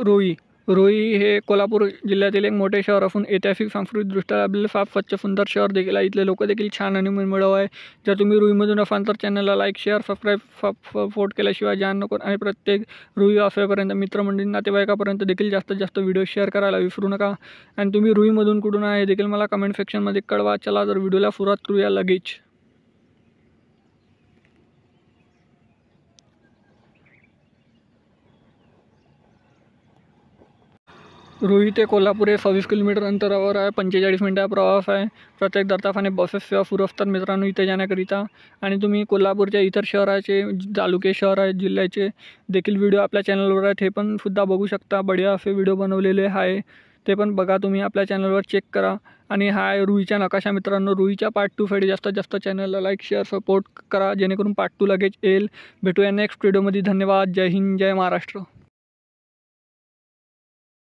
रुई रुई हे कोल्हापूर जिल्ह्यातील एक मोठे शहर असून ऐतिहासिक सांस्कृतिकदृष्ट्या लाभलेले फार स्वच्छ सुंदर शहर देखील आहे। इथले लोक देखील छान आणि मनमिळाऊ आहे। जर तुम्ही रुईमधून असाल तर चॅनलला लाईक शेअर सबस्क्राईब सपोर्ट केल्याशिवाय जाण नको आणि प्रत्येक रुई असेपर्यंत मित्रमंडळी नातेवाईकापर्यंत देखील जास्तीत जास्त व्हिडिओ शेअर करायला विसरू नका। आणि तुम्ही रुईमधून कुठून आहे हे देखील मला कमेंट सेक्शनमध्ये कळवा। चला तर व्हिडिओला सुरुवात करूया लगेच। रुई ते कोल्हापूर हे 26 किलोमीटर अंतरावर आहे। 45 मिनिटाचा प्रवास आहे। प्रत्येक दरताफाने बसेस सेवा सुरू असतात मित्रांनो इथे जाण्याकरिता। आणि तुम्ही कोल्हापूरच्या इतर शहराचे तालुके शहर आहेत जिल्ह्याचे देखील व्हिडिओ आपल्या चॅनलवर आहेत, हे पण सुद्धा बघू शकता। बढिया असे व्हिडिओ बनवलेले आहे, ते पण बघा तुम्ही आपल्या चॅनलवर चेक करा। आणि हा आहे रुईचा नकाशा मित्रांनो। रुईच्या पार्ट 2 साठी जास्तीत जास्त चॅनलला लाईक शेअर सपोर्ट करा, जेणेकरून पार्ट 2 लगेच येईल। भेटूया नेक्स्ट व्हिडिओमध्ये। धन्यवाद। जय हिंद, जय महाराष्ट्र।